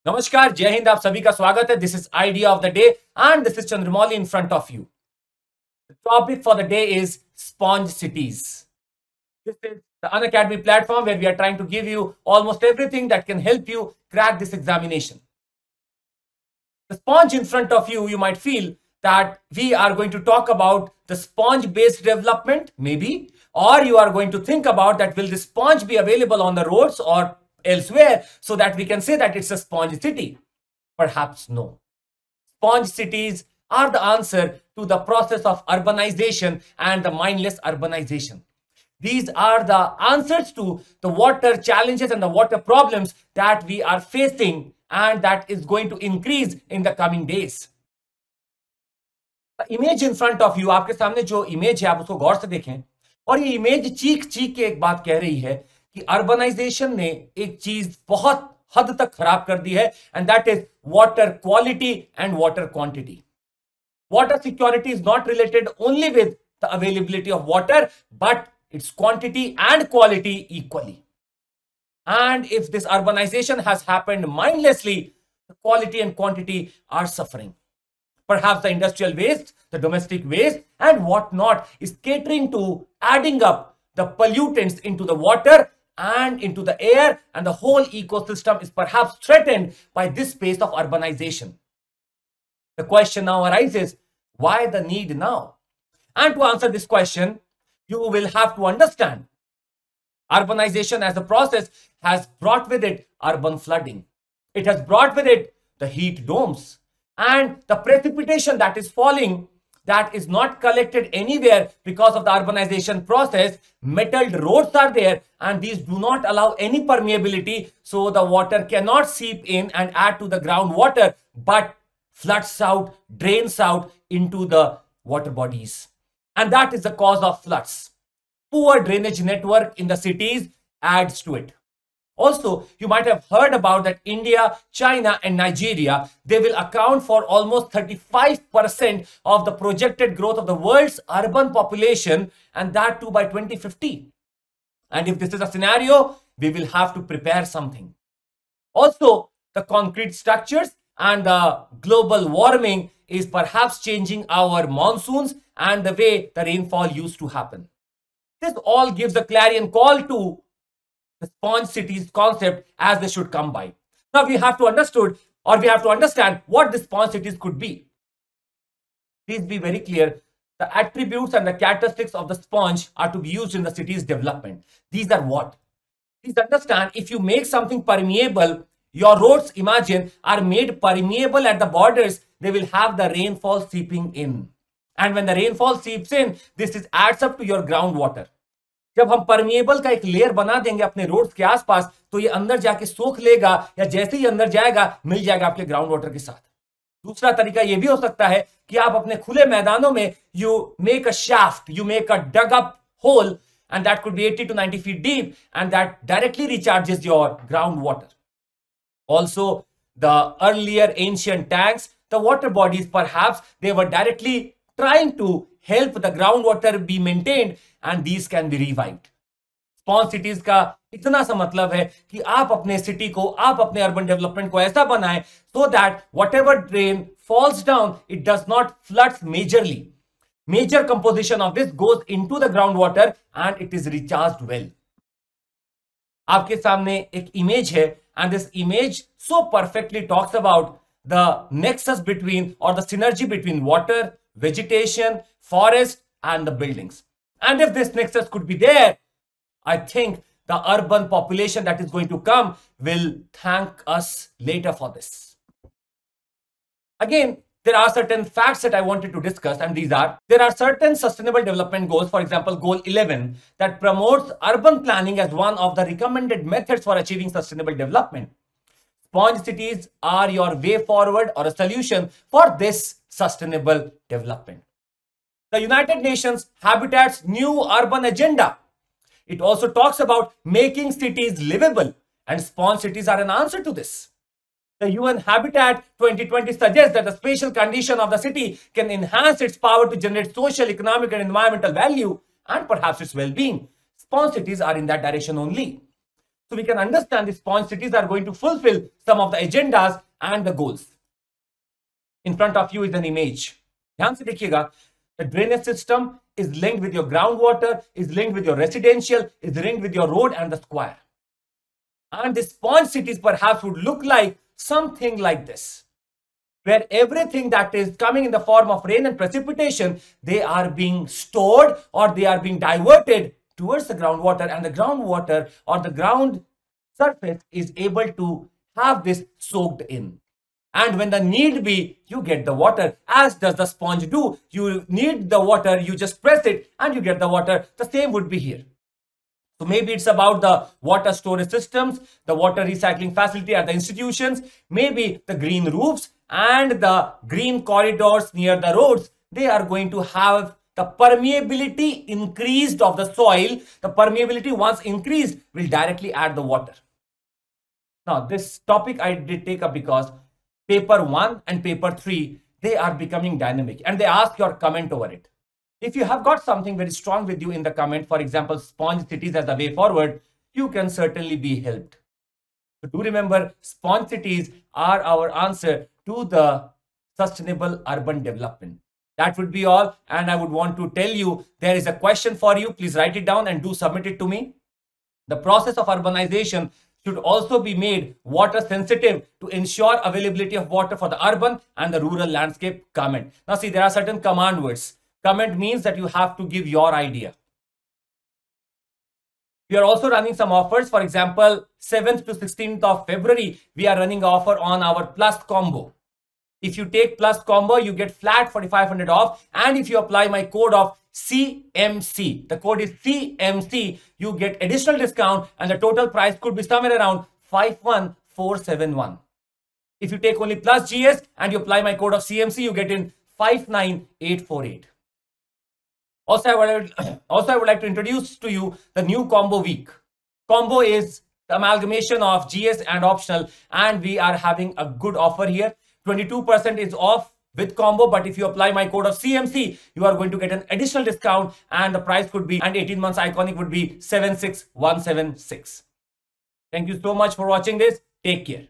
नमस्कार, जय हिंद। आप सभी का स्वागत है। This is idea of the day and this is Chandramouli in front of you. The topic for the day is sponge cities. This is the Unacademy platform where we are trying to give you almost everything that can help you crack this examination. The sponge in front of you, you might feel that we are going to talk about the sponge-based development, maybe, or you are going to think about that will the sponge be available on the roads or elsewhere so that we can say that it's a sponge city. Perhaps no. Sponge cities are the answer to the process of urbanization and the mindless urbanization. These are the answers to the water challenges and the water problems that we are facing and that is going to increase in the coming days. The image in front of you, आपके सामने जो image है आप उसको गौर से देखें और ये इमेज चीख चीख के एक बात कह रही है कि अर्बनाइजेशन ने एक चीज बहुत हद तक खराब कर दी है and that is water quality and water quantity. Water security is not related only with the availability of water, but its quantity and quality equally. And if this urbanization has happened mindlessly, the quality and quantity are suffering. Perhaps the industrial waste, the domestic waste, and whatnot is catering to adding up the pollutants into the water and into the air, and the whole ecosystem is perhaps threatened by this pace of urbanization. The question now arises, why the need now? And to answer this question, you will have to understand urbanization as a process has brought with it urban flooding. It has brought with it the heat domes and the precipitation that is falling that is not collected anywhere because of the urbanization process. Metalled roads are there and these do not allow any permeability, so the water cannot seep in and add to the groundwater, but floods out, drains out into the water bodies. And that is the cause of floods. Poor drainage network in the cities adds to it. Also, you might have heard about that India, China and Nigeria, they will account for almost 35% of the projected growth of the world's urban population, and that too by 2050. And if this is a scenario, we will have to prepare something. Also, the concrete structures and the global warming is perhaps changing our monsoons and the way the rainfall used to happen. This all gives a clarion call to the sponge cities concept as they should come by. Now we have to understand what the sponge cities could be. Please be very clear. The attributes and the characteristics of the sponge are to be used in the city's development. These are what? Please understand, if you make something permeable, your roads, imagine, are made permeable at the borders, they will have the rainfall seeping in. And when the rainfall seeps in, this adds up to your groundwater. जब हम permeable का एक layer बना देंगे अपने roads के आसपास, तो ये अंदर जाके सोख लेगा या जैसे ही अंदर जाएगा मिल जाएगा आपके ग्राउंड वाटर के साथ. दूसरा तरीका ये भी हो सकता है कि आप अपने खुले मैदानों में you make a shaft, you make a dug up hole, and that could be 80 to 90 feet deep, and that directly recharges your groundwater. Also, the earlier ancient tanks, the water bodies, perhaps they were directly trying to help the groundwater be maintained, and these can be revived. Sponge cities का इतना सा मतलब है कि आप अपने city को, आप अपने अर्बन डेवलपमेंट को ऐसा बनाएं so that whatever rain falls down, it does not flood majorly. Major composition of this goes into the groundwater and it is recharged well. आपके सामने एक इमेज है, and this image so perfectly talks about the nexus between or the synergy between water, vegetation, forest and the buildings. And if this nexus could be there, I think the urban population that is going to come will thank us later for this. Again, there are certain facts that I wanted to discuss, and these are, there are certain sustainable development goals, for example, goal 11, that promotes urban planning as one of the recommended methods for achieving sustainable development. Sponge cities are your way forward or a solution for this sustainable development. The United Nations Habitat's new urban agenda, it also talks about making cities livable, and sponge cities are an answer to this. The UN Habitat 2020 suggests that the spatial condition of the city can enhance its power to generate social, economic and environmental value and perhaps its well-being. Sponge cities are in that direction only. So we can understand the sponge cities are going to fulfill some of the agendas and the goals. In front of you is an image. ध्यान से देखिएगा. The drainage system is linked with your groundwater, is linked with your residential, is linked with your road and the square. And the sponge cities perhaps would look like something like this, where everything that is coming in the form of rain and precipitation, they are being stored or they are being diverted towards the groundwater, and the groundwater or the ground surface is able to have this soaked in. And when the need be, you get the water, as does the sponge do. You need the water, you just press it and you get the water. The same would be here. So maybe it's about the water storage systems, the water recycling facility at the institutions, maybe the green roofs and the green corridors near the roads. They are going to have the permeability increased of the soil. The permeability once increased will directly add the water. Now this topic I did take up because paper 1 and paper 3, they are becoming dynamic and they ask your comment over it. If you have got something very strong with you in the comment, for example, sponge cities as the way forward, you can certainly be helped. So do remember, sponge cities are our answer to the sustainable urban development. That would be all. And I would want to tell you, there is a question for you. Please write it down and do submit it to me. The process of urbanization should also be made water sensitive to ensure availability of water for the urban and the rural landscape. Comment. Now see, there are certain command words. Comment means that you have to give your idea. We are also running some offers. For example, 7th to 16th of February, we are running an offer on our Plus combo. If you take Plus combo, you get flat 4,500 off. And if you apply my code of CMC, the code is CMC, you get additional discount and the total price could be somewhere around 51,471. If you take only Plus GS and you apply my code of CMC, you get in 59,848. Also, I would like to introduce to you the new combo week. Combo is the amalgamation of GS and optional, and we are having a good offer here. 22% is off with combo, but if you apply my code of CMC, you are going to get an additional discount and the price could be, and 18 months iconic would be 76,176. Thank you so much for watching this. Take care.